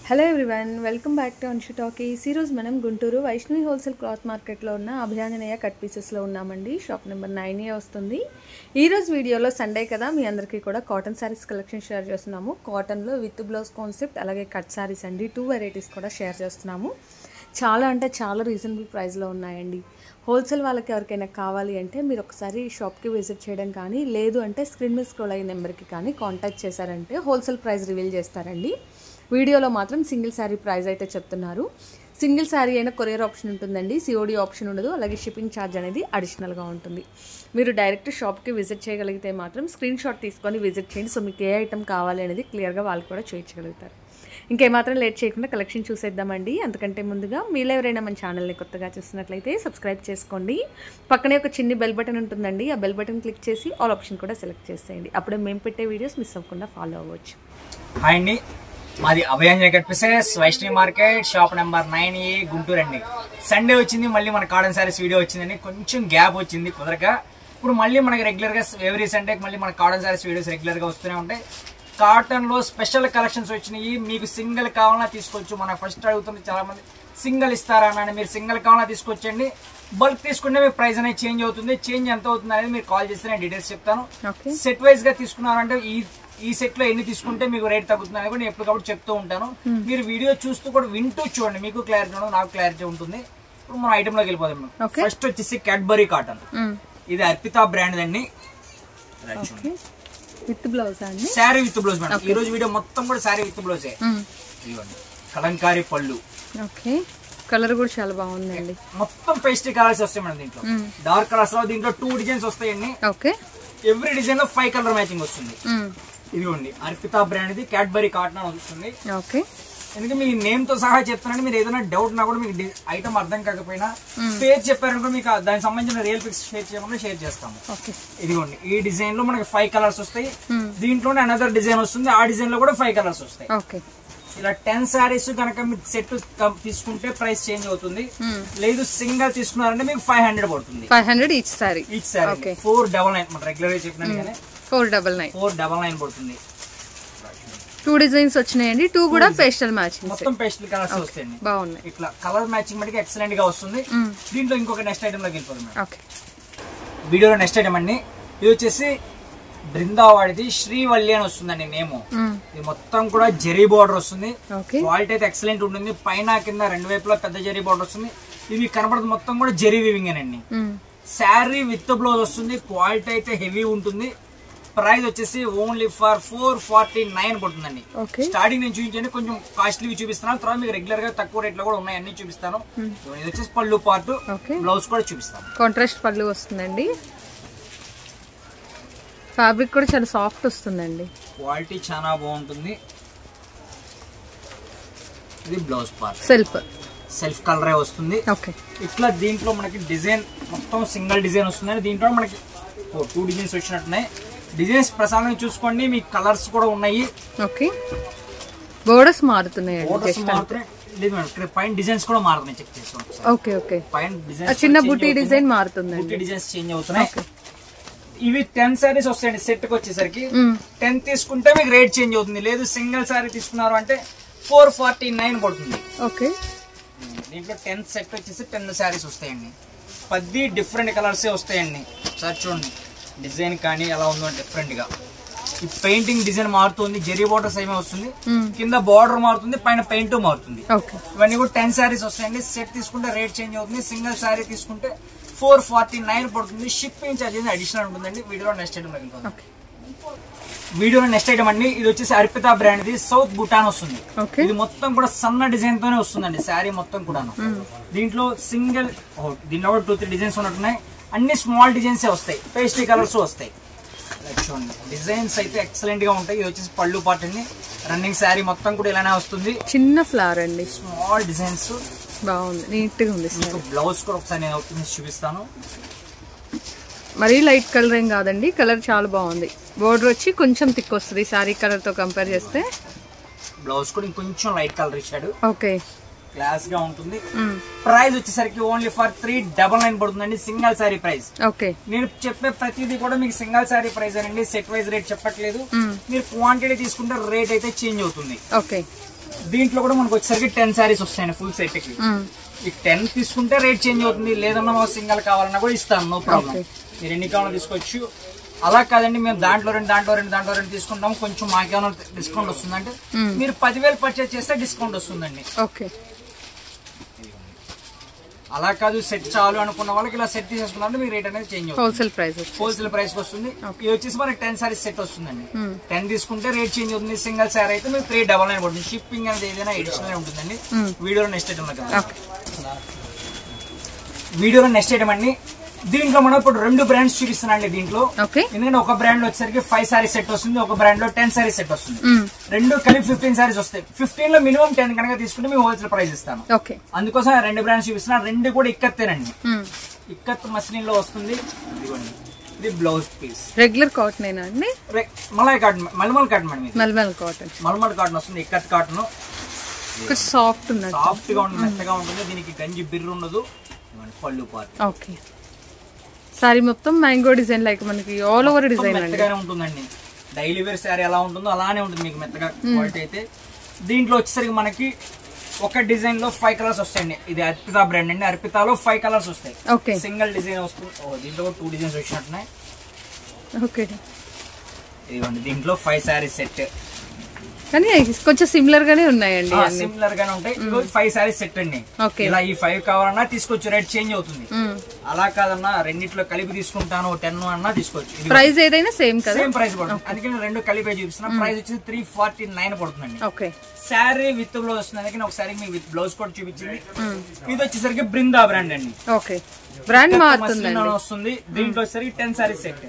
Hello everyone, welcome back to Anshu talkies. ఈరోజు మనం Guntur Vaishnavi wholesale cloth మార్కెట్లో ఉన్న అభియాంజనేయ కట్ పీసెస్లో ఉన్నామండి. షాప్ నెంబర్ 9A వస్తుంది. ఈరోజు వీడియోలో సండే కదా, మీ అందరికీ కూడా కాటన్ శారీస్ కలెక్షన్ షేర్ చేస్తున్నాము. కాటన్లో విత్ బ్లౌజ్ కాన్సెప్ట్, అలాగే కట్ శారీస్ అండి. 2 వెరైటీస్ కూడా షేర్ చేస్తున్నాము. చాలా అంటే చాలా రీజనబుల్ ప్రైస్లో ఉన్నాయండి. హోల్సేల్ వాళ్ళకి ఎవరికైనా కావాలి అంటే మీరు ఒకసారి షాప్కి విజిట్ చేయడం కానీ, లేదు అంటే స్క్రీన్ మీద స్క్రోల్ అయిన నెంబర్కి కానీ కాంటాక్ట్ చేశారంటే హోల్సేల్ ప్రైస్ రివీల్ చేస్తారండి. వీడియోలో మాత్రం సింగిల్ శారీ ప్రైస్ అయితే చెప్తున్నారు. సింగిల్ శారీ అయినా కొరియర్ ఆప్షన్ ఉంటుందండి, సిఓడి ఆప్షన్ ఉండదు. అలాగే షిప్పింగ్ ఛార్జ్ అనేది అడిషనల్గా ఉంటుంది. మీరు డైరెక్ట్ షాప్కి విజిట్ చేయగలిగితే మాత్రం స్క్రీన్ షాట్ తీసుకొని విజిట్ చేయండి. సో మీకు ఏ ఐటమ్ కావాలి అనేది క్లియర్గా వాళ్ళు కూడా చూపించగలుగుతారు. ఇంకేమాత్రం లేట్ చేయకుండా కలెక్షన్ చూసేద్దామండి. అంతకంటే ముందుగా మీలో ఎవరైనా మన ఛానల్ని కొత్తగా చూస్తున్నట్లయితే సబ్స్క్రైబ్ చేసుకోండి. పక్కనే ఒక చిన్ని బెల్ బటన్ ఉంటుందండి. ఆ బెల్ బటన్ క్లిక్ చేసి ఆల్ ఆప్షన్ కూడా సెలెక్ట్ చేసేయండి. అప్పుడే మేము పెట్టే వీడియోస్ మిస్ అవ్వకుండా ఫాలో అవ్వచ్చు. హాయ్ అండి, మాది Abhiyanjaneya cut pieces, Vaishnavi market, shop number 9A, Guntur అండి. సండే వచ్చింది, మళ్ళీ మన కాటన్ శారీస్ వీడియో వచ్చిందండి. కొంచెం గ్యాప్ వచ్చింది కుదరక. ఇప్పుడు మళ్ళీ మనకి రెగ్యులర్ గా ఎవ్రీ సండే మళ్ళీ మన కాటన్ శారీస్ వీడియోస్ రెగ్యులర్ గా వస్తూనే ఉంటాయి. కాటన్ లో స్పెషల్ కలెక్షన్స్ వచ్చినాయి. మీకు సింగిల్ కావాలన్నా తీసుకోవచ్చు. మనకు ఫస్ట్ అడుగుతుంది చాలా మంది, సింగిల్ ఇస్తారా అని. మీరు సింగిల్ కావాలన్నా తీసుకొచ్చండి. బల్క్ తీసుకుంటే మీ ప్రైస్ అనేది చేంజ్ అవుతుంది. చేంజ్ ఎంత అవుతుంది అనేది మీరు కాల్ చేస్తే నేను డీటెయిల్స్ చెప్తాను. సెట్ వైజ్ గా తీసుకున్నారంటే ఈ సెట్ లో ఎన్ని తీసుకుంటే మీకు రేట్ తగ్గుతుంది అని కూడా నేను ఎప్పటికప్పుడు చెప్తూ ఉంటాను. మీరు వీడియో చూస్తూ కూడా వింటూ చూడండి, మీకు క్లారిటీ ఉండదు, నాకు క్లారిటీ ఉంటుంది. ఇప్పుడు మన ఐటమ్ లోకి వెళ్ళిపోతాం. ఫస్ట్ వచ్చేసి క్యాడ్బరీ కాటన్. ఇది అర్పిత బ్రాండ్ అండి. విత్ బ్లౌజ్ అండి, శారీ విత్ బ్లౌజ్ మేడం. ఈ రోజు వీడియో మొత్తం కూడా శారీ విత్ బ్లౌజే. కలంకారీ పళ్ళు. కలర్ కూడా చాలా బాగుందండి. మొత్తం పేస్ట్రీ కలర్స్ వస్తాయి మేడం. దీంట్లో డార్క్ కలర్స్ లో దీంట్లో 2 డిజైన్స్ వస్తాయండి. ఎవ్రీ డిజైన్ లో 5 కలర్ మ్యాచింగ్ వస్తుంది. ఇదిగోండి అర్పిత బ్రాండ్, ఇది క్యాడ్బరీ కాటన్ అని వస్తుంది. ఎందుకంటే మీ నేమ్ తో సహా చెప్తున్నాను. మీరు ఏదైనా డౌట్ నా కూడా మీకు ఐటమ్ అర్థం కాకపోయినా పేరు చెప్పారనుకో, మీకు దానికి సంబంధించిన రియల్ పిక్స్ షేర్ చేయకుండా షేర్ చేస్తాము. ఇదిగోండి ఈ డిజైన్ లో మనకి 5 కలర్స్ వస్తాయి. దీంట్లోనే అనదర్ డిజైన్ వస్తుంది. ఆ డిజైన్ లో కూడా 5 కలర్స్ వస్తాయి. ఇలా 10 శారీస్ కనుక మీరు సెట్ తీసుకుంటే ప్రైస్ చేంజ్ అవుతుంది. లేదు సింగిల్ తీసుకున్నారంటే మీకు 500 పడుతుంది. 500 ఈచ్ శారీ. 499 మన రెగ్యులర్ గా చెప్పినా 499 పడుతుంది. 2 డిజైన్స్ వచ్చినాయండి. 2 కూడా పేస్టల్ మ్యాచింగ్, మొత్తం పేస్టల్ కలర్స్ వస్తాయండి. బాగున్నాయి. ఇట్లా కలర్ మ్యాచింగ్ మటుకు ఎక్సలెంట్ గా వస్తుంది. దీంట్లో ఇంకొక నెక్స్ట్ ఐటమ్ లోకి వెళ్ళిపోతాం. వీడియోలో నెక్స్ట్ ఐటమ్ అండి. ఇది వచ్చేసి బృందావాడిది శ్రీవల్లి అని వస్తుందండి నేమ్. ఇది మొత్తం కూడా జరీ బోర్డర్ వస్తుంది. క్వాలిటీ అయితే ఎక్సలెంట్ ఉంటుంది. పైన కింద 2 వైపులా పెద్ద జరీ బోర్డర్ వస్తుంది. ఇది మీకు కనపడుతుంది మొత్తం కూడా జరీ వీవింగ్ అండి. శారీ విత్ బ్లౌజ్ వస్తుంది. క్వాలిటీ అయితే హెవీ ఉంటుంది. ప్రైస్ వచ్చేసి ఓన్లీ ఫర్ 449 పడుతుందండి. స్టార్టింగ్ నేను చూపించండి, కొంచెం కాస్ట్లీ చూపిస్తాను. తర్వాత మీకు రెగ్యులర్ గా తక్కువ రేట్ లో కూడా ఉన్నాయి, అన్ని చూపిస్తాను. ఇది వచ్చేసి పళ్ళు పార్ట్, బ్లౌజ్ కూడా చూపిస్తాను. కాంట్రాస్ట్ పళ్ళు వస్తుందండి. ఫ్యాబ్రిక్ కూడా చాలా సాఫ్ట్ వస్తుందండి. క్వాలిటీ చాలా బాగుంటుంది. ఇది బ్లౌజ్ పార్ట్, సెల్ఫ్ కలరే వస్తుంది. ఇట్లా దీంట్లో మనకి డిజైన్ మొత్తం సింగిల్ డిజైన్ వస్తుంది. దీంట్లో మనకి 2 డిజైన్స్ వచ్చినట్టున్నాయి. డిజైన్స్ ప్రసాదంగా చూసుకోండి, మీకు కలర్స్ కూడా ఉన్నాయి. బోర్డర్స్ మారుతున్నాయి. పైన డిజైన్స్ కూడా మారుతున్నాయి. చెక్ చేసుకోండి. పైన డిజైన్ చిన్న బుట్టి డిజైన్ మారుతుంది. బుట్టి డిజైన్స్ చేంజ్ అవుతున్నాయి. ఇవి 10 శారీస్ వస్తాయండి. సెట్ కి వచ్చేసరికి 10 తీసుకుంటే మీకు రేట్ చేంజ్ అవుతుంది. లేదు సింగిల్ శారీ తీసుకున్నారు అంటే 449 పడుతుంది. దీంట్లో 10 సెట్ వచ్చేసి 10 శారీస్ వస్తాయండి. 10 డిఫరెంట్ కలర్స్ వస్తాయండి. ఒకసారి చూడండి డిజైన్ కానీ ఎలా ఉందో డిఫరెంట్ గా. ఈ పెయింటింగ్ డిజైన్ మారుతుంది. జరీ బోర్డర్స్ ఏమే వస్తుంది, కింద బార్డర్ మారుతుంది, పైన పెయింట్ మారుతుంది. ఇవన్నీ కూడా 10 శారీస్ వస్తాయండి. సెట్ తీసుకుంటే రేట్ చేంజ్ అవుతుంది. సింగిల్ శారీ తీసుకుంటే 449 పడుతుంది. షిప్పింగ్ ఛార్జెస్ అడిషనల్ ఉంటుందండి. వీడియోలో నెక్స్ట్ ఐటమ్ అండి. ఇది వచ్చేసి అర్పిత బ్రాండ్, ఇది సౌత్ భూటాన్ వస్తుంది. ఇది మొత్తం కూడా సన్న డిజైన్ తోనే వస్తుందండి. శారీ మొత్తం కూడా దీంట్లో సింగిల్, దీంట్లో కూడా 2-3 డిజైన్స్ ఉన్నట్టున్నాయి. అన్ని స్మాల్ డిజైన్స్ వస్తాయి. పేస్ట్రీ కలర్స్ వస్తాయి. చూడండి డిజైన్స్ అయితే ఎక్సలెంట్ గా ఉంటాయి. ఇది వచ్చేసి పళ్ళు పార్ట్ అండి. రన్నింగ్ శారీ మొత్తం కూడా ఇలానే వస్తుంది. చిన్న ఫ్లవర్ అండి, స్మాల్ డిజైన్స్ బాగుంది, నీట్ గా ఉంది. బ్లౌజ్ కూడా ఒకసారి నేను చూపిస్తాను. మరీ లైట్ కలర్ ఏం కాదండి, కలర్ చాలా బాగుంది. బోర్డర్ వచ్చి కొంచెం థిక్ వస్తుంది శారీ కలర్ తో కంపేర్ చేస్తే. బ్లౌజ్ కూడా ఇంకొంచెం లైట్ కలర్ ఇచ్చాడు. క్లాస్ గా ఉంటుంది. ప్రైస్ వచ్చేసరికి ఓన్లీ ఫర్ 399 పడుతుందండి. Single sari price. నేను చెప్పే ప్రతిదీ కూడా మీకు సింగిల్ శారీ ప్రైస్ అండి. సెట్ వైజ్ రేట్ చెప్పట్లేదు. మీరు క్వాంటిటీ తీసుకుంటే రేట్ అయితే చేంజ్ అవుతుంది. దీంట్లో కూడా మనకు వచ్చేసరికి 10 సారీస్ వస్తాయండి ఫుల్ సెట్ కి. ఈ 10 తీసుకుంటే రేట్ చేంజ్ అవుతుంది, లేదన్నా మాకు సింగల్ కావాలన్నా కూడా ఇస్తాను, నో ప్రాబ్లం. మీరు ఎన్ని కావాలో తీసుకోవచ్చు. అలా కాదండి మేము దాంట్లో రెండు తీసుకుంటాం, కొంచెం మాకేమైనా డిస్కౌంట్ వస్తుందంటే మీరు 10,000 పర్చేజ్ చేస్తే డిస్కౌంట్ వస్తుందండి. అలా కాదు సెట్ చాలు అనుకున్న వాళ్ళకి ఇలా సెట్ తీసేసుకున్నారంటే మీ రేట్ అనేది చేంజ్ అవుతుంది, హోల్సేల్ ప్రైస్ వస్తుంది. ఇది వచ్చేసి మనకి 10 సారీస్ సెట్ వస్తుందండి. 10 తీసుకుంటే రేట్ చేంజ్ అవుతుంది. సింగల్ సారీ అయితే మీకు 399 పడుతుంది. షిప్పింగ్ అనేది ఏదైనా ఎడిషనల్ ఉంటుందండి. వీడియోలో నెక్స్ట్ ఐటమ్ అండి. దీంట్లో మనం ఇప్పుడు 2 బ్రాండ్స్ చూపిస్తున్నాండి. దీంట్లో ఎందుకంటే ఒక బ్రాండ్ వచ్చేసరికి 5 సారీ సెట్ వస్తుంది, ఒక బ్రాండ్ లో 10 సారీ సెట్ వస్తుంది. రెండు కలిపి 15 సారీస్ వస్తాయి. 15 లో మినిమం 10 కనుక తీసుకుంటే మేము హోల్సేల్ ప్రైస్ ఇస్తాను. అందుకోసం 2 బ్రాండ్స్ చూపిస్తున్నా. 2 కూడా ఇక్కత్తేనండి, ఇక్కత్ మస్లిన్ లో వస్తుంది. ఇది బ్లౌజ్ పీస్ రెగ్యులర్ కాటన్ అండి, మలై కాటన్, మల్మల్ కాటన్ అండి, మల్మల్ కాటన్ వస్తుంది. ఇక్కత్ కాటన్ సాఫ్ట్ గా ఉంటుంది, మెత్తగా ఉంటుంది. దీనికి గంజి బిర్రు ఉండదు. పళ్ళు పార్ట్ సారీ మొత్తం మ్యాంగో డిజైన్ లైక్ మనకి ఆల్ ఓవర్ డిజైన్ మెత్తగానే ఉంటుందండి. డైలీ వేర్ సారీ ఎలా ఉంటుందో అలానే ఉంటుంది మీకు మెత్తగా క్వాలిటీ అయితే. దీంట్లో వచ్చేసరికి మనకి ఒక డిజైన్ లో 5 కలర్స్ వస్తాయండి. ఇది అర్పితా బ్రాండ్ అండి. అర్పితాలో 5 కలర్స్ వస్తాయి. సింగిల్ డిజైన్ వస్తుంది. దీంట్లో 2 డిజైన్స్ వచ్చినట్టున్నాయి. ఇదిగోండి దీంట్లో 5 సారీ సెట్, కానీ కొంచెం సిమిలర్ గానే ఉన్నాయండి. సిమిలర్ గానే ఉంటాయి. 5 సారీస్ సెట్ అండి. ఇలా ఈ 5 కావాలన్నా తీసుకోవచ్చు, రేట్ చేంజ్ అవుతుంది. అలా కాదన్నా రెండిట్లో కలిపి తీసుకుంటాను 10 అన్నా తీసుకోవచ్చు. ప్రైస్ ఏదైనా సేమ్ కదా, సేమ్ ప్రైస్ పడుతుంది. అందుకని 2 కలిపి చూపిస్తున్నా. ప్రైస్ వచ్చి 349 పడుతుందండి. శారీ విత్ బ్లౌజ్ వస్తుంది. అందుకని ఒకసారి మీకు విత్ బ్లౌజ్ కూడా చూపించింది. ఇది వచ్చేసరికి బృందా బ్రాండ్ అండి. బ్రాండ్ మారుతుంది వస్తుంది. దీంట్లో వచ్చేసరికి 10 సారీస్ సెట్.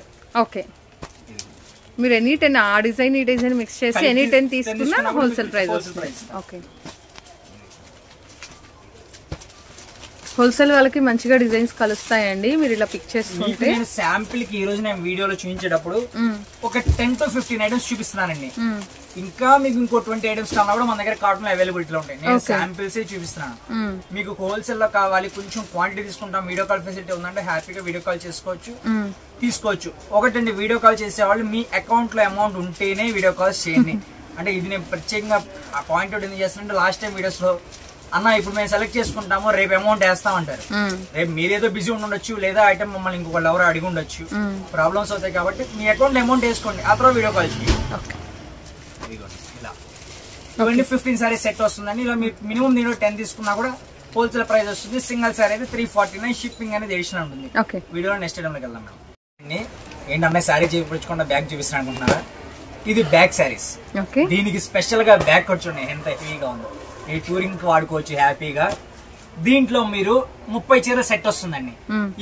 మీరు ఎనీ 10 ఆ డిజైన్ ఈ డిజైన్ మిక్స్ చేసి ఎనీ 10 తీసుకున్నా హోల్సేల్ ప్రైస్ వస్తుంది. హోల్సేల్ వాళ్ళకి మంచిగా డిజైన్స్ కలుస్తాయండి. మీరు ఇలా పిక్ చేసుకుంటే శాంపిల్ కి ఈ రోజు నేను వీడియోలో చూపించేటప్పుడు ఒక 10 to 15 ఐటమ్స్ చూపిస్తున్నానండి. ఇంకా మీకు ఇంకో 20 ఐటమ్స్ కావాలా కూడా మన దగ్గర కార్టూన్ అవైలబిలిటీ లో ఉంటాయి. నేను శాంపిల్స్ చూపిస్తున్నాను. మీకు హోల్సేల్ లో కావాలి, కొంచెం క్వాంటిటీ తీసుకుంటాం, వీడియో కాల్ ఫెసిలిటీ ఉందంటే హ్యాపీగా వీడియో కాల్ చేసుకోవచ్చు, తీసుకోవచ్చు. ఒకటండి, వీడియో కాల్ చేసేవాళ్ళు మీ అకౌంట్ లో అమౌంట్ ఉంటేనే వీడియో కాల్స్ చేయండి. అంటే ఇది నేను ప్రత్యేకంగా ఆ పాయింట్ అవుట్ ఎందుకు చేస్తానంటే లాస్ట్ టైం వీడియోస్ లో అన్న ఇప్పుడు మేము సెలెక్ట్ చేసుకుంటాము, రేపు అమౌంట్ వేస్తామంటారు. రేపు మీరేదో బిజీ ఉండొచ్చు, లేదా ఐటమ్ మమ్మల్ని ఇంకొకళ్ళు ఎవరో అడిగి ఉండొచ్చు, ప్రాబ్లమ్స్ అవుతాయి. కాబట్టి మీ అకౌంట్ లో అమౌంట్ వేసుకోండి, ఆ తర్వాత వీడియో కాల్ చేయండి. ఇలా ఇవన్నీ 15 సారీ సెట్ వస్తుందండి. ఇలా మీరు మినిమం దీనిలో 10 తీసుకున్నా కూడా హోల్సేల్ ప్రైస్ వస్తుంది. సింగిల్ సారీ అయితే 349. షిప్పింగ్ అనేది ఎడిషనల్ ఉంటుంది. వీడియోలో నెక్స్ట్ ఐటమ్ వెళ్దాం మేడం. ఏంటన్నా సారీ చూపించకుండా బ్యాగ్ చూపిస్తాను అనుకుంటున్నారా? ఇది బ్యాగ్ సారీస్. దీనికి స్పెషల్ గా బ్యాగ్ కూర్చోండి, ఎంత హెవీగా ఉందో. ఈ టూరింగ్ కి వాడుకోవచ్చు హ్యాపీగా. దీంట్లో మీరు 30 చీరల సెట్ వస్తుందండి.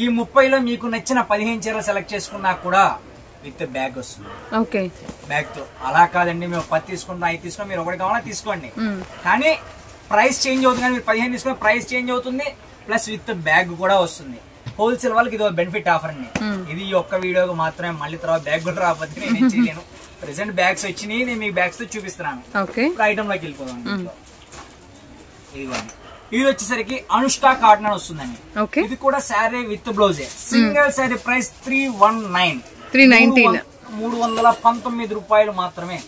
ఈ 30లో మీకు నచ్చిన 15 చీరలు సెలెక్ట్ చేసుకున్నా కూడా విత్ బ్యాగ్ వస్తుంది. బ్యాగ్ తో. అలా కాదండి మేము 10 తీసుకుంటాం, 5 తీసుకుంటాం, మీరు ఒకటి కావాలా తీసుకోండి, కానీ ప్రైస్ చేంజ్ అవుతుంది. కానీ మీరు 15 తీసుకున్న ప్రైస్ చేంజ్ అవుతుంది, ప్లస్ విత్ బ్యాగ్ కూడా వస్తుంది. హోల్సేల్ వాళ్ళకి ఇది బెనిఫిట్ ఆఫర్ అండి. ఇది ఒక్క వీడియోకి మాత్రమే, మళ్ళీ తర్వాత బ్యాగ్ కూడా రాకపోతే నేను చేయలేను. ప్రెసెంట్ బ్యాగ్స్ వచ్చినాయి, నేను మీకు బ్యాగ్స్ తో చూపిస్తున్నాను. ఐటమ్ లోకి వెళ్ళిపోదాం. ఇది వచ్చేసరికి అనుష్క కాటన్ అని వస్తుందండి. ఇది కూడా శారీ విత్ బ్లౌజే. సింగిల్ శారీ ప్రైస్ 319, 319 రూపాయలు మాత్రమే.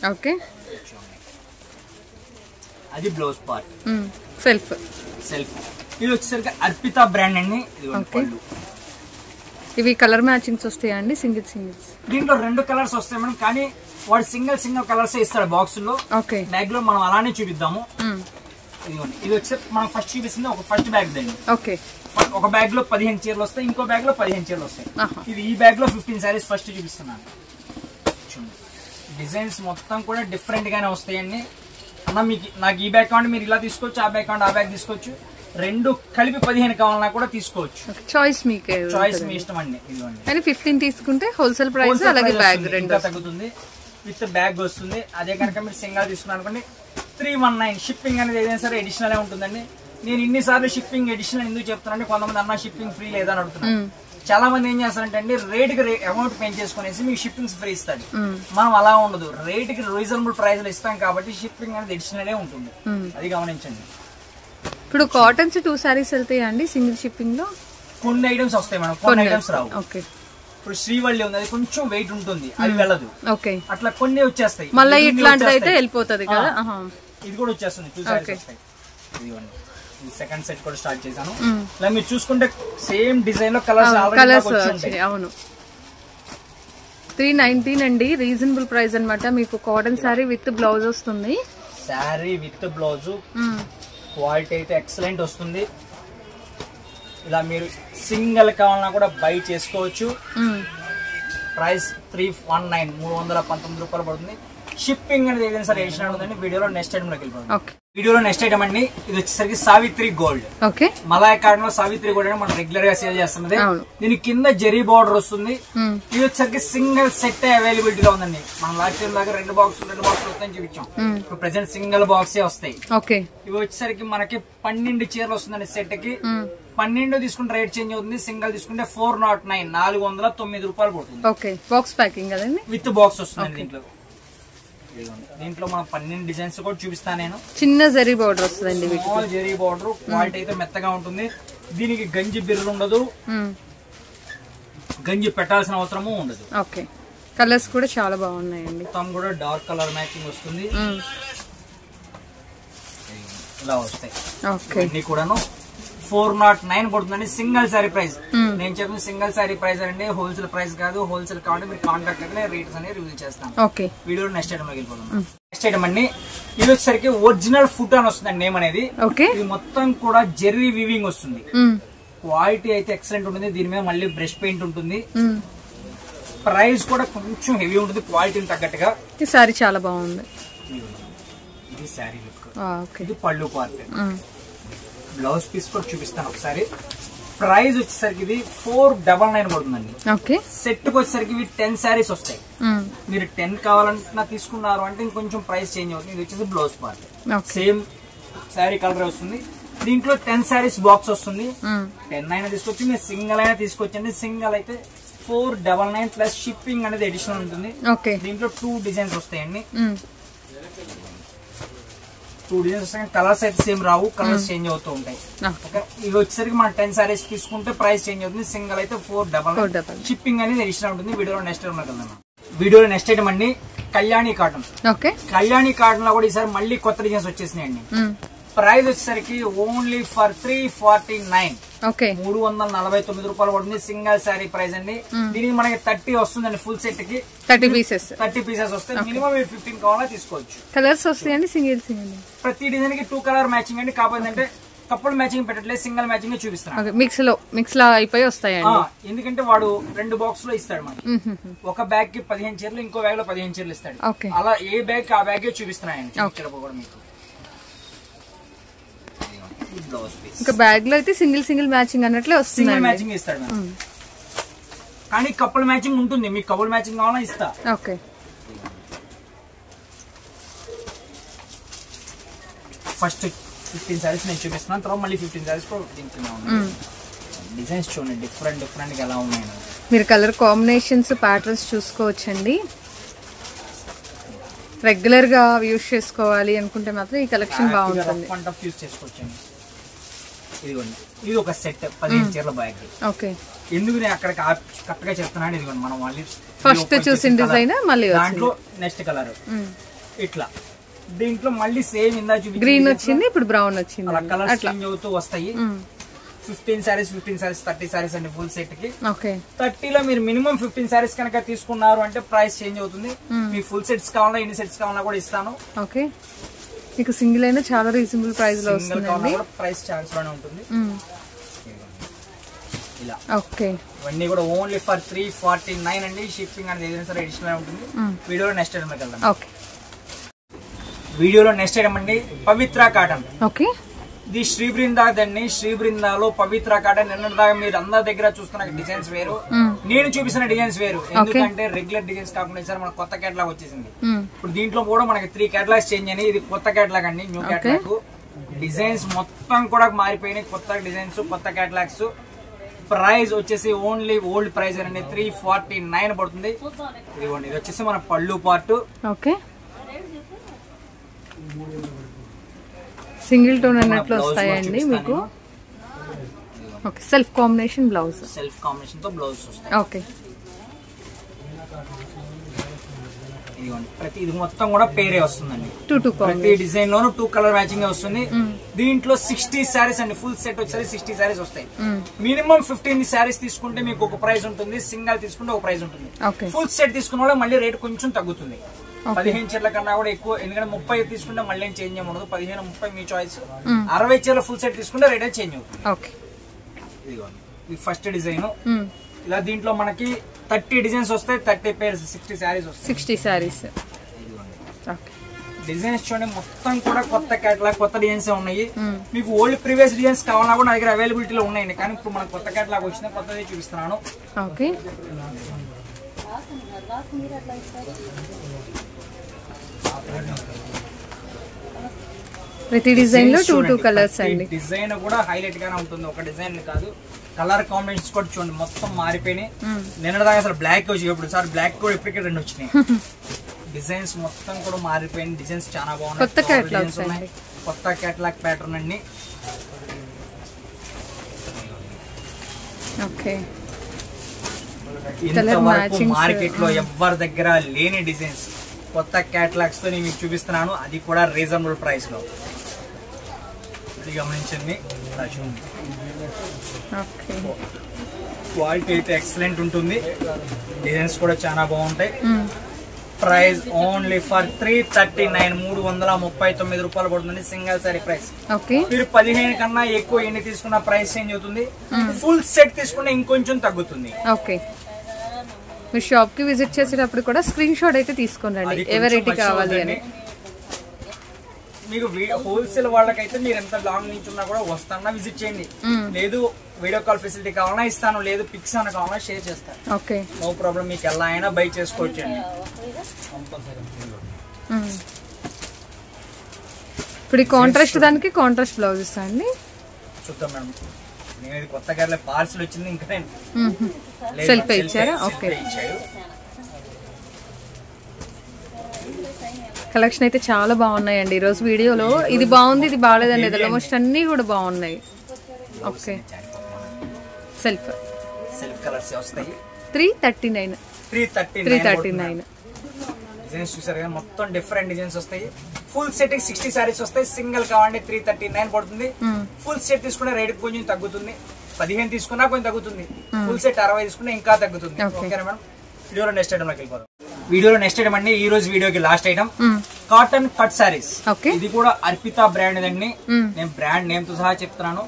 అది బ్లౌజ్ పార్ట్, సెల్ఫ్. ఇది వచ్చేసరికి అర్పితా బ్రాండ్ అండి. ఇవి కలర్ మ్యాచింగ్స్ వస్తాయండి, సింగిల్స్. దీంట్లో 2 కలర్స్ వస్తాయి మేడం, కానీ వాడు సింగిల్ కలర్స్ ఇస్తాడు బాక్స్ లో. బ్యాగ్ లో మనం అలానే చూపిద్దాము. ఇది వచ్చేసి మనం ఫస్ట్ చూపిస్తుంది ఒక ఫస్ట్ బ్యాగ్ దండి. ఒక బ్యాగ్ లో 15 చీరలు వస్తాయి, ఇంకో బ్యాగ్ లో 15 చీరలు వస్తాయి. ఇది ఈ బ్యాగ్ లో 15 సారీస్ ఫస్ట్ చూపిస్తున్నాను. డిజైన్స్ మొత్తం కూడా డిఫరెంట్ గానే వస్తాయండి. అన్న మీకు నాకు ఈ బ్యాగ్ కావాలంటే మీరు ఇలా తీసుకోవచ్చు, ఆ బ్యాగ్ కావాలంటే ఆ బ్యాగ్ తీసుకోవచ్చు. 2 కలిపి 15 కావాలన్నా కూడా తీసుకోవచ్చు. చాయిస్ మీ ఇష్టం అండి. కానీ 15 తీసుకుంటే హోల్సేల్ ప్రైస్ అలాగే బ్యాగ్ రెండు తగ్గుతుంది, విత్ బ్యాగ్ వస్తుంది. అదే కనుక మీరు సింగల్ తీసుకున్నారు అనుకోండి 319. షిప్పింగ్ అనేది ఏదైనా సరే ఎడిషనల్ ఉంటుందండి. నేను ఇన్నిసార్లు షిప్పింగ్ ఎడిషనల్ ఎందుకు చెప్తానంటే కొంతమంది అన్న షిప్పింగ్ ఫ్రీ లేదని అడుగుతున్నాను. చాలా మంది ఏం చేస్తారంటే అండి రేట్ కి అమౌంట్ పే చేసుకునేసి మీకు షిప్పింగ్ ఫ్రీ ఇస్తాడు. మనం అలా ఉండదు, రేట్ కి రీజనబుల్ ప్రైస్ లో ఇస్తాం కాబట్టి షిప్పింగ్ అనేది ఎడిషనల్ ఉంటుంది. అది గమనించండి. ఇప్పుడు కాటన్స్ 2 సారీస్ వెళ్తాయి అండి సింగిల్ షిప్పింగ్ లో. కొన్ని ఐటమ్స్ వస్తాయి మేడం, కొన్ని ఐటమ్స్ రావు. ఇప్పుడు శ్రీవల్లి ఉంది, అది కొంచెం వెయిట్ ఉంటుంది, అది వెళ్ళదు. అట్లా కొన్ని వచ్చేస్తాయి. మళ్ళీ ఇట్లాంటిది అయితే వెళ్ళిపోతుంది కదా. ఇది కూడా వచ్చేస్తుంది 2 సారీస్ వస్తాయి. ఇదిగోండి ఈ సెకండ్ సెట్ కూడా స్టార్ట్ చేశాను. ఇలా మీరు చూసుకుంటే సేమ్ డిజైన్ లో కలర్స్ వచ్చాయి. అవును 319 అండి, రీజనబుల్ ప్రైస్ అన్నమాట. మీకు కాటన్ శారీ విత్ బ్లౌజ్ వస్తుంది. శారీ విత్ బ్లౌజ్ క్వాలిటీ అయితే ఎక్సలెంట్ వస్తుంది. ఇలా మీరు సింగిల్ కావాలన్నా కూడా బై చేసుకోవచ్చు. ప్రైస్ 319 319 రూపాయలు పడుతుంది. షిప్పింగ్ అనేది ఏదైనా సరే ఎడిషన్ ఉందండి. వీడియోలో నెక్స్ట్ ఐటమ్ లోకి వెళ్ళిపోతాం. వీడియోలో నెక్స్ట్ ఐటమ్ అండి, ఇది వచ్చేసరికి సావిత్రి గోల్డ్. మలాయ్ కాటన్ లో సావిత్రి గోల్డ్ అని మనం రెగ్యులర్ గా సేల్ చేస్తున్నది. దీని కింద జెరీ బార్డర్ వస్తుంది. ఇది వచ్చేసరికి సింగిల్ సెట్ అవైలబిలిటీలో ఉందండి. మనం లాస్ట్ టైం దాకా 2 బాక్సులు వస్తాయని చూపించాం. ఇప్పుడు ప్రెసెంట్ సింగిల్ బాక్సే వస్తాయి. ఇవి వచ్చేసరికి మనకి 12 చీరలు వస్తుందండి సెట్ కి. 12 తీసుకుంటే రేట్ చేంజ్ అవుతుంది. సింగిల్ తీసుకుంటే 409 409 రూపాయలు పడుతుంది. బాక్స్ ప్యాకింగ్ కదండి, విత్ బాక్స్ వస్తుంది. దీంట్లో మనం 12 డిజైన్స్ కూడా చూపిస్తాను నేను. చిన్న జరీ బార్డర్ వస్తుందండి, స్మాల్ జరీ బార్డర్. క్వాలిటీ అయితే మెత్తగా ఉంటుంది. దీనికి గంజి బిర్రు ఉండదు, గంజి పెట్టాల్సిన అవసరము ఉండదు. కలర్స్ కూడా చాలా బాగున్నాయండి. మొత్తం కూడా డార్క్ కలర్ మ్యాచింగ్ వస్తుంది. ఇలా వస్తాయి ఇవన్నీ కూడాను. 409 పడుతుందండి సింగిల్ సారీ ప్రైస్. నేను చెప్పిన సింగిల్ సారీ ప్రైస్ అండి, హోల్సేల్ ప్రైస్ కాదు. హోల్సేల్ కాబట్టి మీరు కాంటాక్ట్ అయితే రేట్స్ అనేది రివీల్ చేస్తాను. వీడియో నెక్స్ట్ ఐటమ్ లోకి వెళ్ళిపోతాం. నెక్స్ట్ ఐటమ్ అండి, ఇది వచ్చేసరికి ఒరిజినల్ ఫుట్ అని వస్తుందండి నేమ్ అనేది. ఇది మొత్తం కూడా జెర్రీ వీవింగ్ వస్తుంది. క్వాలిటీ అయితే ఎక్సలెంట్ ఉంటుంది. దీని మీద మళ్ళీ బ్రష్ పెయింట్ ఉంటుంది. ప్రైస్ కూడా కొంచెం హెవీ ఉంటుంది క్వాలిటీని తగ్గట్టుగా. ఈ సారీ చాలా బాగుంది. ఇది సారీ లుక్, ఇది పళ్ళు పార్ట్. బ్లౌజ్ పీస్ కూడా చూపిస్తాను ఒకసారి. ప్రైస్ వచ్చేసరికి ఇది 499 పడుతుందండి. సెట్ కి వచ్చేసరికి ఇవి 10 శారీస్ వస్తాయి. మీరు 10 కావాలన్నా తీసుకున్నారు అంటే ఇంకొంచెం ప్రైస్ చేంజ్ అవుతుంది. ఇది వచ్చేసి blouse part, same sari colour వస్తుంది. దీంట్లో 10 శారీస్ బాక్స్ వస్తుంది. 10 అయినా తీసుకొచ్చి మీరు సింగిల్ అయినా తీసుకొచ్చండి. సింగిల్ అయితే 499 ప్లస్ షిప్పింగ్ అనేది అడిషనల్ ఉంటుంది. దీంట్లో 2 డిజైన్స్ వస్తాయండి. 2 డిజైన్స్ వస్తాయి. కలర్స్ అయితే సేమ్ రావు, కలర్స్ చేంజ్ అవుతూ ఉంటాయి. ఇవి వచ్చేసరికి మనం 10 సారీస్ తీసుకుంటే ప్రైస్ చేంజ్ అవుతుంది. సింగిల్ అయితే 499. షిప్పింగ్ అనేది అడిషనల్ ఉంటుంది. వీడియోలో నెక్స్ట్ ఐటమ్ లోకి వెళ్దాం. వీడియోలో నెక్స్ట్ ఐటమ్ అండి కళ్యాణి కాటన్. కళ్యాణి కాటన్ లో కూడా ఈసారి మళ్ళీ కొత్త డిజైన్స్ వచ్చేసినాయండి. ప్రైస్ వచ్చేసరికి ఓన్లీ ఫర్ 349 349 రూపాయలు పడుతుంది. సింగిల్ శారీ ప్రైస్ అండి. దీనికి మనకి 30 వస్తుందండి. ఫుల్ సెట్ కి 30 పీసెస్ వస్తాయి. మినిమం 15 కావాలా తీసుకోవచ్చు. కలర్స్ వస్తాయండి సింగిల్ ప్రతి డిజైన్ కి 2 కలర్ మ్యాచింగ్ అండి. కాకపోతే అంటే కపుల్ మ్యాచింగ్ పెట్టట్లేదు, సింగిల్ మ్యాచింగ్ చూపిస్తున్నాను. మిక్స్ లా అయిపోయి వస్తాయండి. ఎందుకంటే వాడు 2 బాక్స్ లో ఇస్తాడు మనకి. ఒక బ్యాగ్ కి 15 చీరలు, ఇంకో బ్యాగ్ లో 15 చీరలు ఇస్తాడు. అలా ఏ బ్యాగ్ ఆ బ్యాగ్ చూపిస్తున్నాయండి. మీకు ఇంకా బ్యాగ్ లో అయితే సింగిల్ మ్యాచింగ్ అన్నట్లే వస్తుంది. సింగిల్ మ్యాచింగ్ ఇస్తాడు కానీ కపుల్ మ్యాచింగ్ ఉంటుంది. మీకు కపుల్ మ్యాచింగ్ కావాలా ఇస్తా. ఫస్ట్ 15 సారీస్ నేను చూపిస్తున్నాను, తర్వాత మళ్ళీ 15 సారీస్ డిజైన్స్ చూడండి డిఫరెంట్ గా ఎలా ఉన్నాయి. మీరు కలర్ కాంబినేషన్స్ ప్యాటర్న్స్ చూసుకోవచ్చండి. రెగ్యులర్ గా యూజ్ చేసుకోవాలి అనుకుంటే మాత్రం ఈ కలెక్షన్ బాగుంటుంది. ఇది ఒక సెట్ 15 చీరల బ్యాగ్. ఎందుకు నేను అక్కడ కరెక్ట్ గా చెప్తున్నాను. ఇదిగోండి మనం మళ్ళీ ఫస్ట్ చూసిన డిజైన్ మళ్ళీ దాంట్లో నెక్స్ట్ కలర్ ఇట్లా. దీంట్లో మళ్ళీ సేమ్ ఇందా గ్రీన్ వచ్చింది, ఇప్పుడు బ్రౌన్ వచ్చింది. అలా కలర్స్ చేంజ్ అవుతూ వస్తాయి. 15 సారీస్ 30 సారీస్ అండి ఫుల్ సెట్ కి. 30 లో మీరు మినిమం 15 సారీస్ కనుక తీసుకున్నారు అంటే ప్రైస్ చేంజ్ అవుతుంది. మీ ఫుల్ సెట్స్ కావాలా ఎన్ని సెట్స్ కావాలా కూడా ఇస్తాను. మీకు సింగిల్ అయినా చాలా రీజనబుల్ ప్రైస్ లో వస్తుంది. ప్రైస్ ఛాన్స్ లోనే ఉంటుంది. ఇలా ఇవన్నీ కూడా ఓన్లీ ఫర్ 349 అండి. షిప్పింగ్ అనేది ఏదైనా సరే అడిషనల్ ఉంటుంది. వీడియోలో నెక్స్ట్ ఐటమ్ వెళ్దాం. వీడియోలో నెక్స్ట్ ఐటమ్ అండి పవిత్ర కాటన్. ఇది శ్రీ బృందాదండి. శ్రీ బృందాలో పవిత్ర కాటన్. నిన్నటిదాకా మీరు అందరి దగ్గర చూస్తున్న డిజైన్స్ వేరు, నేను చూపిస్తున్న డిజైన్స్ వేరు. ఎందుకంటే రెగ్యులర్ డిజైన్స్ కాకుండా సార్ మనకు కొత్త కేటలాగ్ వచ్చేసింది. ఇప్పుడు దీంట్లో కూడా మనకి 3 కేటలాగ్స్ చేంజ్ అయినాయి. ఇది కొత్త కేటలాగ్ అండి, న్యూ కేటలాగ్. డిజైన్స్ మొత్తం కూడా మారిపోయినాయి. కొత్త డిజైన్స్, కొత్త కేటలాగ్స్. ప్రైస్ వచ్చేసి ఓన్లీ ఓల్డ్ ప్రైస్ అండి 349 పడుతుంది. ఇదిగోండి, ఇది వచ్చేసి మన పళ్ళు పార్ట్. సింగిల్ టోన్ అన్నట్లు వస్తాయండి మీకు. Self combination blouse. Self combination తో బ్లౌజ్ వస్తాయి. ఇది ప్రతి ఇది మొత్తం కూడా పేరే వస్తుందండి. 2 ప్రతి డిజైన్ లోను 2 కలర్ మ్యాచింగ్ వస్తుంది. దీంట్లో 60 శారీస్ అండి. ఫుల్ సెట్ వచ్చేది 60 శారీస్ వస్తాయి. మినిమం 15 శారీస్ తీసుకుంటే మీకు ఒక ప్రైస్ ఉంటుంది, సింగల్ తీసుకుంటే ఒక ప్రైస్ ఉంటుంది. ఫుల్ సెట్ తీసుకున్న వాళ్ళు మళ్ళీ రేట్ కొంచెం తగ్గుతుంది. 15 చీరల కన్నా కూడా ఎక్కువ, ఎందుకంటే 30 తీసుకుంటే మళ్ళీ ఏం చేంజ్ ఉండదు. 15, 30 మీ చాయిస్. 60 చీరల ఫుల్ సెట్ తీసుకుంటే రేట్ చేంజ్ అవుతుంది. ఇది ఫస్ట్ డిజైన్. ఇలా దీంట్లో మనకి 30 డిజైన్స్ వస్తాయి, 30 పేర్స్, 60 శారీస్ వస్తాయి. 60 శారీస్. డిజైన్స్ చూడండి మొత్తం కూడా కొత్త కేటలాగ్, కొత్త డిజైన్స్ ఉన్నాయి. మీకు ఓల్డ్ ప్రీవియస్ డిజైన్స్ కావాలన్నా కూడా నా దగ్గర అవైలబిలిటీలో ఉన్నాయండి. కానీ ఇప్పుడు మనకు కొత్త కేటలాగ్ వచ్చింది, కొత్తది చూపిస్తున్నాను. ఓకే, ప్రతి డిజైన్ లో 2 కలర్స్ అండి. డిజైన్ కూడా హైలైట్ గానే ఉంటుంది. ఒక డిజైన్ కాదు, కలర్ కాంబినేషన్స్ కూడా చూడండి మొత్తం మారిపోయినాయి. నిన్నదాకా అసలు బ్లాక్ వచ్చి, ఇప్పుడు సార్ బ్లాక్ కూడా ఇప్పటికే 2 వచ్చినాయి. డిజైన్స్ మొత్తం కూడా మారిపోయిన డిజైన్స్ చాలా బాగున్నాయి. కొత్త కేటలాగ్స్ ఉన్నాయి, కొత్త కేటలాగ్ ప్యాటర్న్ అండి. ఓకే, ఇంతవరకు మార్కెట్ లో ఎవరి దగ్గర లేని డిజైన్స్ కొత్త కేటలాగ్స్ తో నేను మీకు చూపిస్తున్నాను. అది కూడా రీజనబుల్ ప్రైస్ లో. ఇది గమనించండి. క్వాలిటీ అయితే ఎక్సలెంట్ ఉంటుంది. డిజైన్స్ కూడా చాలా బాగుంటాయి. ప్రైస్ ఓన్లీ ఫర్ 339, 339 రూపాయలు పడుతుంది సింగిల్ సారీ ప్రైస్. మీరు 15 కన్నా ఎక్కువ ఎన్ని తీసుకున్న ప్రైస్ చేంజ్ అవుతుంది. ఫుల్ సెట్ తీసుకున్న ఇంకొంచెం తగ్గుతుంది. ఓకే, మీరు షాప్ కి విజిట్ చేసేటప్పుడు కూడా స్క్రీన్ షాట్ అయితే తీసుకోండి ఏ వెరైటీ కావాలి అని. మీకు హోల్సేల్ వాళ్ళకైతే మీరు ఎంత లాంగ్ నుంచి ఉన్నా కూడా వస్తానా విజిట్ చేయండి. లేదు వీడియో కాల్ ఫెసిలిటీ కావాలన్నా ఇస్తాను, లేదు పిక్స్ అన్న కావాలన్నా షేర్ చేస్తాను. Okay, no problem. మీకు ఎలా అయినా బై చేసుకోవచ్చు అండి. ఇప్పుడు కాంట్రాస్ట్ దానికి కాంట్రాస్ట్ బ్లౌజ్ ఇస్తా అండి. చూద్దాం మేడం. నేను ఇది కొత్తగా పార్సల్ వచ్చింది, ఇంకా నేను సెల్ఫ్ ఇచ్చారా? ఓకే, కలెక్షన్ అయితే చాలా బాగున్నాయండి ఈ రోజు వీడియోలో. ఇది బాగుంది, ఇది బాగాలేదండి, ఇది ఆల్మోస్ట్ అన్ని కూడా బాగున్నాయి. ఓకే, సెల్ఫ్ కలర్స్ వస్తాయి. 339 డిజైన్స్ చూసారు కదా, మొత్తం డిఫరెంట్ డిజైన్స్ వస్తాయి. ఫుల్ సెట్ 60 సారీస్ వస్తాయి. సింగిల్ కావాలంటే 339 పడుతుంది. ఫుల్ సెట్ తీసుకున్న రేట్ కొంచెం తగ్గుతుంది. 15 తీసుకున్నా కొంచెం తగ్గుతుంది. ఫుల్ సెట్ 60 తీసుకున్నా ఇంకా తగ్గుతుంది. ఓకేనా మేడం? వీడియోలో నెక్స్ట్ ఐటమ్ లోకి వెళ్ళిపోదాం. వీడియోలో నెక్స్ట్ ఐటమ్ అండి, ఈ రోజు వీడియోకి last item cotton cut saris. ఇది కూడా అర్పిత బ్రాండ్ అండి. నేను బ్రాండ్ నేమ్ తో సహా చెప్తున్నాను.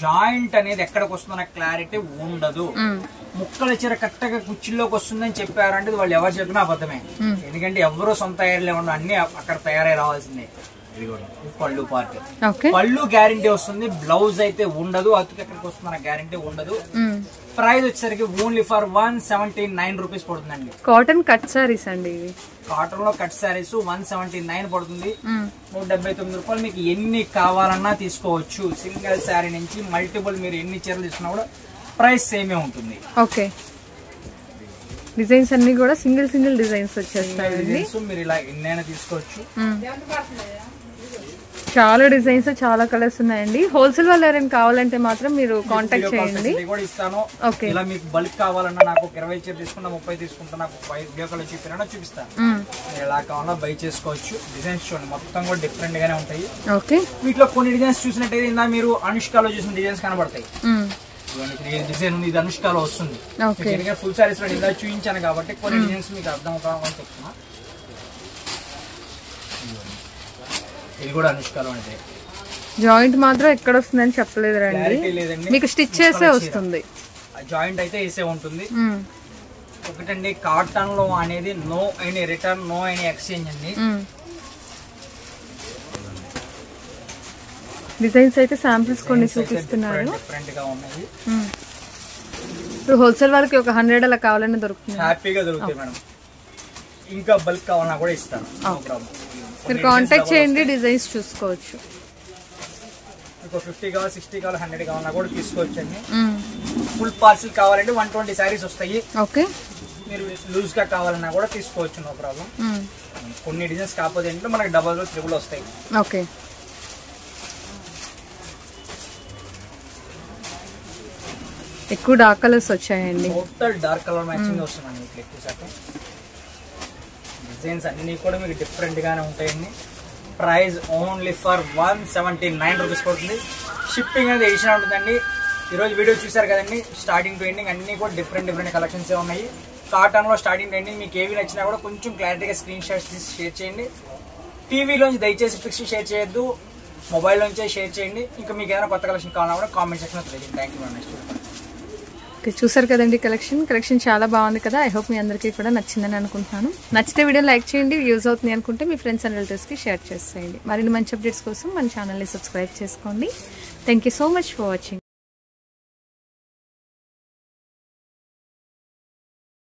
జాయింట్ అనేది ఎక్కడికి వస్తుందో నాకు క్లారిటీ ఉండదు. ముక్కల చీర కరెక్ట్గా కుర్చీలోకి వస్తుందని చెప్పారంటే వాళ్ళు ఎవరు చెప్పినా అబద్ధమే. ఎందుకంటే ఎవరో సొంత తయారీలో ఉన్న అన్ని అక్కడ తయారై రావాల్సిందే. పళ్ళు పార్ట్, పళ్ళు గ్యారంటీ వస్తుంది. బ్లౌజ్ అయితే ఉండదు. అతుకు ఎక్కడికి వస్తుందన్న గ్యారంటీ ఉండదు. ప్రైస్ వచ్చేసరికి ఓన్లీ ఫర్ 179 రూపీస్ పడుతుందండి. కాటన్ కట్ సారీస్ అండి. కాటన్ లో కట్ సారీస్ 179 పడుతుంది. 179 రూపాయలు. మీకు ఎన్ని కావాలన్నా తీసుకోవచ్చు. సింగిల్ శారీ నుంచి మల్టిపుల్ మీరు ఎన్ని చీరలు తీసుకున్నా కూడా ప్రైస్ సేమే ఉంటుంది. ఓకే, డిజైన్స్ అన్ని కూడా సింగిల్ డిజైన్స్ వచ్చేస్తాయి. మీరు ఇలా ఎన్నైనా తీసుకోవచ్చు. చాలా డిజైన్స్, చాలా కలర్స్ ఉన్నాయండి. హోల్సేల్ వాళ్ళు ఎవరైనా కావాలంటే మాత్రం మీరు కాంటాక్ట్ చేయండి. ఓకే, ఇలా మీకు బల్క్ కావాలన్నా నాకు 20 చీర తీసుకున్నా 30 తీసుకుంటా నాకు వీడియో కాల్ చూపిస్తాను. మీరు ఎలా కావాలన్నా బై చేసుకోవచ్చు. డిజైన్స్ చూడండి మొత్తం కూడా డిఫరెంట్ గానే ఉంటాయి. ఓకే, వీటిలో కొన్ని డిజైన్స్ చూసినట్టయితే ఇందా మీరు అనుష్కలో చూసిన డిజైన్స్ కనబడతాయి. డిజైన్ ఉంది, ఇది అనుష్కలో వస్తుంది. ఫుల్ సారీస్ లో ఇలా చూపించాను కాబట్టి కొన్ని డిజైన్స్ మీకు అర్థం అవుతామని చెప్తున్నా. ఇది కూడా అనుష్కలో అంటే జాయింట్ మాత్రం ఎక్కడ వస్తుందని చెప్పలేదు రండి. మీకు స్టిచ్ చేసే వస్తుంది. జాయింట్ అయితే వేసే ఉంటుంది. ఒకటండి, కాటన్ లో అనేది no any return, no any exchange అండి. డిజైన్స్ అయితే శాంపిల్స్ కొన్ని చూపిస్తున్నారు. డిఫరెంట్ గా ఉన్నాయి. ఇప్పుడు హోల్సేల్ వాళ్ళకి ఒక 100 అలా కావాలన్నా దొరుకుతుంది, హ్యాపీగా దొరుకుతాయి మేడం. ఇంకా బల్క్ కావాలన్నా కూడా ఇస్తాను. మీరు కాంటాక్ట్ చేయండి, డిజైన్స్ చూసుకోవచ్చు. మీకు 50 కావాలి, 60 కావాలి, 100 కావాలన్నా కూడా తీసుకోవచ్చు అండి. ఫుల్ పార్సిల్ కావాలంటే 120 సారీస్ వస్తాయి. ఓకే, మీరు లూజ్ గా కావాలన్నా కూడా తీసుకోవచ్చు, నో ప్రాబ్లం. కొన్ని డిజైన్స్ కాకపోతే ఏంటంటే మనకి డబల్ ట్రిపుల్ వస్తాయి. ఓకే, ఎక్కువ డార్క్ కలర్స్ వచ్చాయండి. టోటల్ డార్క్ కలర్ మ్యాచింగ్ వస్తుందండి మీకు ఎక్కువ శాతం. డిజైన్స్ అన్నీ కూడా మీకు డిఫరెంట్గానే ఉంటాయండి. ప్రైస్ ఓన్లీ ఫర్ 179 రూపీస్ పడుతుంది. షిప్పింగ్ అనేది ఎడిషన్ ఉంటుందండి. ఈరోజు వీడియో చూసారు కదండి, స్టార్టింగ్ టు ఎండింగ్ అన్నీ కూడా డిఫరెంట్ కలెక్షన్స్ ఉన్నాయి. కాటన్లో స్టార్టింగ్ టు ఎండింగ్ మీకు ఏవి నచ్చినా కూడా కొంచెం క్లారిటీగా స్క్రీన్ షాట్స్ తీసి షేర్ చేయండి. టీవీలోంచి దయచేసి పిక్స్ షేర్ చేయొద్దు, మొబైల్లోంచే షేర్ చేయండి. ఇంకా మీకు ఏదైనా కొత్త కలెక్షన్ కావాలన్నా కూడా కామెంట్ సెక్షన్లో తెలియజేయండి. Thank you madam. నెక్స్ట్ చూసారు కదండి కలెక్షన్ చాలా బాగుంది కదా. ఐ హోప్ మీ అందరికీ కూడా నచ్చిందని అనుకుంటున్నాను. నచ్చితే వీడియో లైక్ చేయండి, యూజ్ అవుతుంది అనుకుంటే మీ ఫ్రెండ్స్ అండ్ రిలేటివ్స్కి షేర్ చేసేయండి. మరిన్ని మంచి అప్డేట్స్ కోసం మన ఛానల్ని సబ్స్క్రైబ్ చేసుకోండి. Thank you so much for watching.